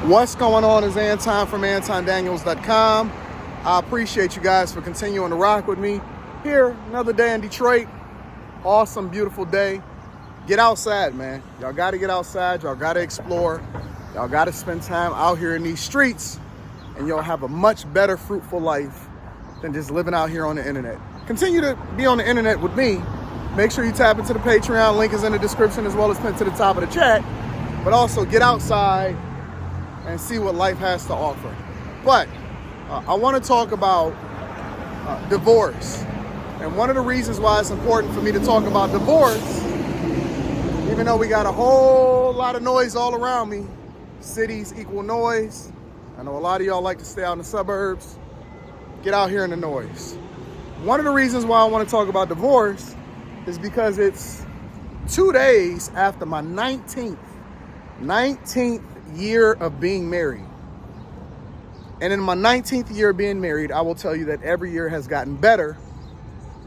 What's going on is Anton from AntonDaniels.com. I appreciate you guys for continuing to rock with me. Here, another day in Detroit. Awesome, beautiful day. Get outside, man. Y'all got to get outside. Y'all got to explore. Y'all got to spend time out here in these streets, and you'll have a much better, fruitful life than just living out here on the internet. Continue to be on the internet with me. Make sure you tap into the Patreon. Link is in the description as well as pinned to the top of the chat. But also get outside and see what life has to offer. But I want to talk about divorce. And one of the reasons why it's important for me to talk about divorce, even though we got a whole lot of noise all around me, cities equal noise. I know a lot of y'all like to stay out in the suburbs. Get out here in the noise. One of the reasons why I want to talk about divorce is because it's 2 days after my 19th year of being married. And in my 19th year of being married, I will tell you that every year has gotten better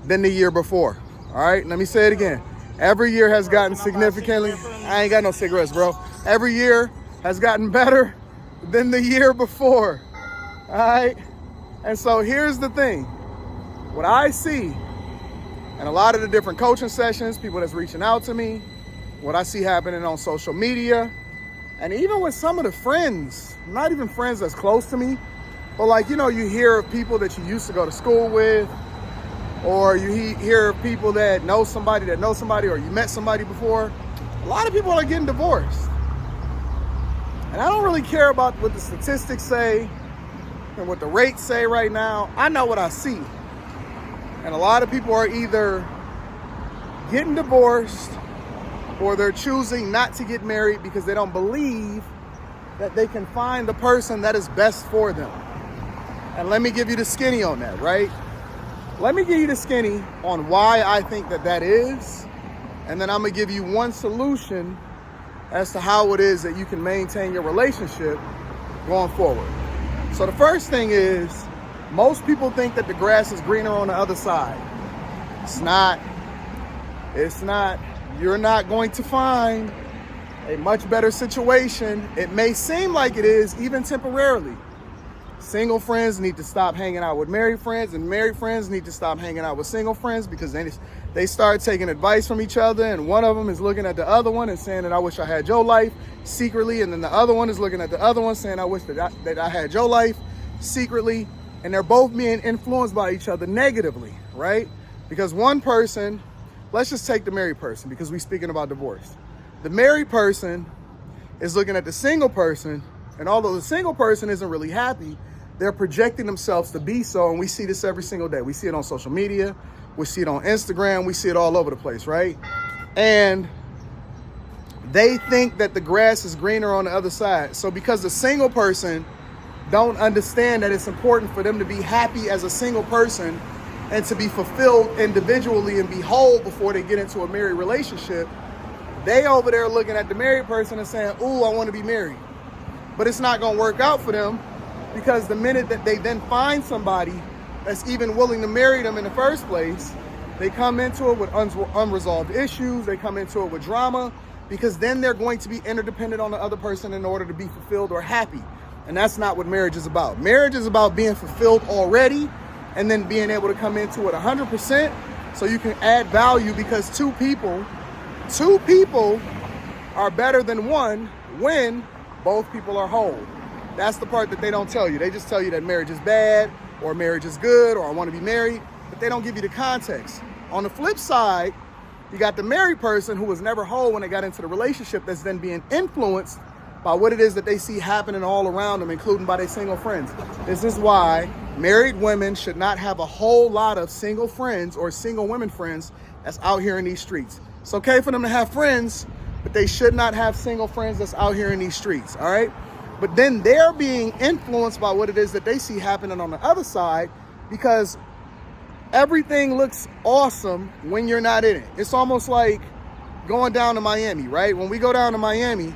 than the year before. All right, let me say it again. Every year has gotten significantly. I ain't got no cigarettes, bro. Every year has gotten better than the year before. All right. And so here's the thing. What I see in a lot of the different coaching sessions, people that's reaching out to me, what I see happening on social media, and even with some of the friends, not even friends that's close to me, but like, you know, you hear of people that you used to go to school with, or you hear of people that know somebody, or you met somebody before. A lot of people are getting divorced. And I don't really care about what the statistics say and what the rates say right now. I know what I see. And a lot of people are either getting divorced or they're choosing not to get married because they don't believe that they can find the person that is best for them. And let me give you the skinny on that, right? Let me give you the skinny on why I think that is. And then I'm going to give you one solution as to how it is that you can maintain your relationship going forward. So the first thing is, most people think that the grass is greener on the other side. It's not. It's not. You're not going to find a much better situation. It may seem like it is, even temporarily. Single friends need to stop hanging out with married friends, and married friends need to stop hanging out with single friends, because then they start taking advice from each other, and one of them is looking at the other one and saying that I wish I had your life secretly, and then the other one is looking at the other one saying I wish that I had your life secretly, and they're both being influenced by each other negatively, right? Because one person, let's just take the married person because we're speaking about divorce. The married person is looking at the single person, and although the single person isn't really happy, they're projecting themselves to be so, and we see this every single day. We see it on social media, we see it on Instagram, we see it all over the place, right? And they think that the grass is greener on the other side. So because the single person don't understand that it's important for them to be happy as a single person and to be fulfilled individually and be whole before they get into a married relationship, they over there looking at the married person and saying, ooh, I want to be married. But it's not going to work out for them, because the minute that they then find somebody that's even willing to marry them in the first place, they come into it with unresolved issues. They come into it with drama, because then they're going to be interdependent on the other person in order to be fulfilled or happy. And that's not what marriage is about. Marriage is about being fulfilled already and then being able to come into it 100% so you can add value, because two people are better than one when both people are whole. That's the part that they don't tell you. They just tell you that marriage is bad or marriage is good or I want to be married, but they don't give you the context. On the flip side, you got the married person who was never whole when they got into the relationship, that's then being influenced by what it is that they see happening all around them, including by their single friends. This is why married women should not have a whole lot of single friends or single women friends that's out here in these streets. It's okay for them to have friends, but they should not have single friends that's out here in these streets, all right? But then they're being influenced by what it is that they see happening on the other side, because everything looks awesome when you're not in it. It's almost like going down to Miami, right? When we go down to Miami,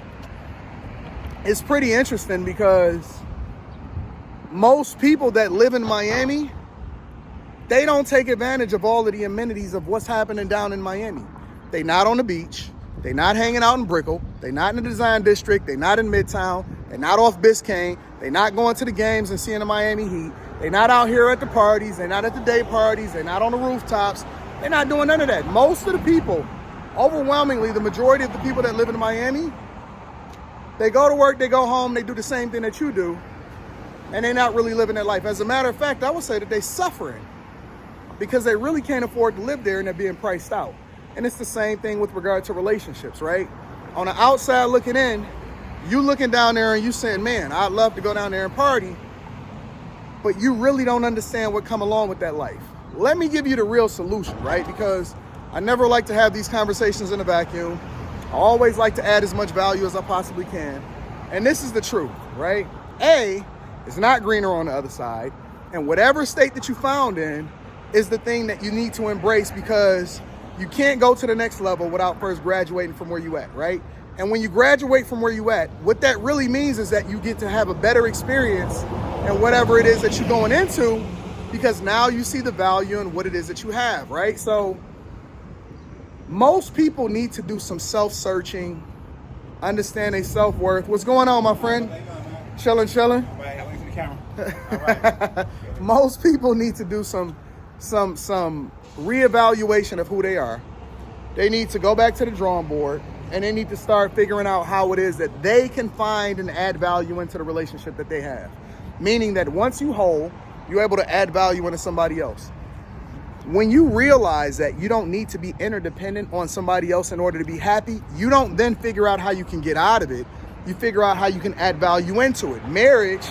it's pretty interesting because most people that live in Miami, they don't take advantage of all of the amenities of what's happening down in Miami. They not on the beach. They not hanging out in Brickell. They not in the design district. They not in Midtown. They're not off Biscayne. They're not going to the games and seeing the Miami Heat. They're not out here at the parties. They're not at the day parties. They're not on the rooftops. They're not doing none of that. Most of the people, overwhelmingly, the majority of the people that live in Miami, they go to work, they go home, they do the same thing that you do, and they're not really living their life. As a matter of fact, I would say that they're suffering because they really can't afford to live there and they're being priced out. And it's the same thing with regard to relationships, right? On the outside looking in, you looking down there and you saying, man, I'd love to go down there and party, but you really don't understand what come along with that life. Let me give you the real solution, right? Because I never like to have these conversations in a vacuum. I always like to add as much value as I possibly can. And this is the truth, right? A, it's not greener on the other side. And whatever state that you found in is the thing that you need to embrace, because you can't go to the next level without first graduating from where you at, right? And when you graduate from where you at, what that really means is that you get to have a better experience in whatever it is that you're going into, because now you see the value in what it is that you have, right? So most people need to do some self-searching, understand their self-worth. What's going on, my friend? Chilling. All right, I'll wait for the camera. All right. Most people need to do some reevaluation of who they are. They need to go back to the drawing board, and they need to start figuring out how it is that they can find and add value into the relationship that they have. Meaning that once you whole, you're able to add value into somebody else. When you realize that you don't need to be interdependent on somebody else in order to be happy, you don't then figure out how you can get out of it. You figure out how you can add value into it. Marriage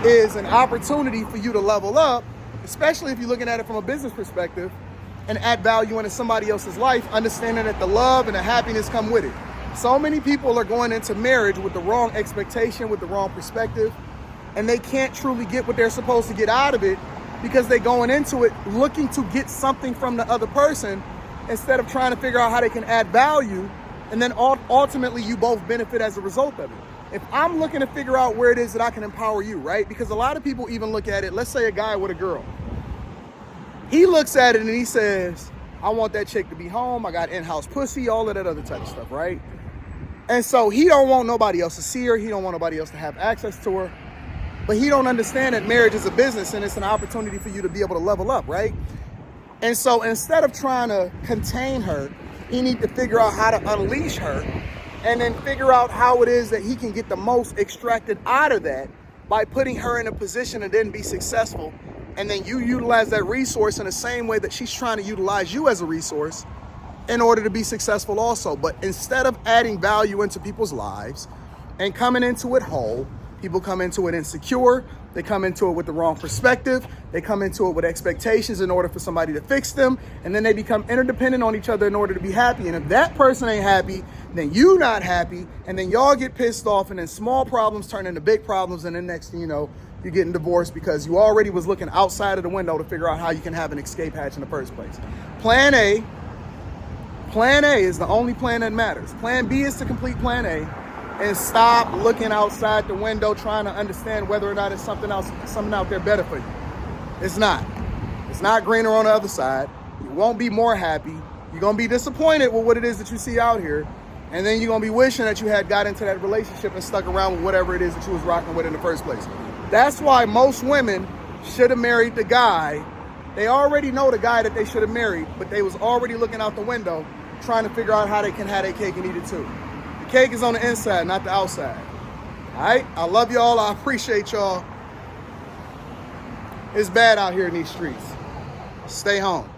is an opportunity for you to level up, especially if you're looking at it from a business perspective, and add value into somebody else's life, understanding that the love and the happiness come with it. So many people are going into marriage with the wrong expectation, with the wrong perspective, and they can't truly get what they're supposed to get out of it, because they're going into it looking to get something from the other person instead of trying to figure out how they can add value, and then ultimately you both benefit as a result of it. If I'm looking to figure out where it is that I can empower you, right? Because a lot of people even look at it, let's say a guy with a girl. He looks at it and he says, I want that chick to be home, I got in-house pussy, all of that other type of stuff, right? And so he don't want nobody else to see her, he don't want nobody else to have access to her. But he don't understand that marriage is a business and it's an opportunity for you to be able to level up, right? And so instead of trying to contain her, he needs to figure out how to unleash her, and then figure out how it is that he can get the most extracted out of that by putting her in a position to then be successful. And then you utilize that resource in the same way that she's trying to utilize you as a resource in order to be successful also. But instead of adding value into people's lives and coming into it whole, people come into it insecure. They come into it with the wrong perspective. They come into it with expectations in order for somebody to fix them. And then they become interdependent on each other in order to be happy. And if that person ain't happy, then you not happy. And then y'all get pissed off, and then small problems turn into big problems. And then next thing you know, you're getting divorced because you already was looking outside of the window to figure out how you can have an escape hatch in the first place. Plan A is the only plan that matters. Plan B is to complete plan A. And stop looking outside the window trying to understand whether or not it's something out there better for you. It's not. It's not greener on the other side. You won't be more happy. You're going to be disappointed with what it is that you see out here. And then you're going to be wishing that you had got into that relationship and stuck around with whatever it is that you was rocking with in the first place. That's why most women should have married the guy. They already know the guy that they should have married, but they was already looking out the window trying to figure out how they can have their cake and eat it too. The cake is on the inside, not the outside. All right? I love y'all. I appreciate y'all. It's bad out here in these streets. Stay home.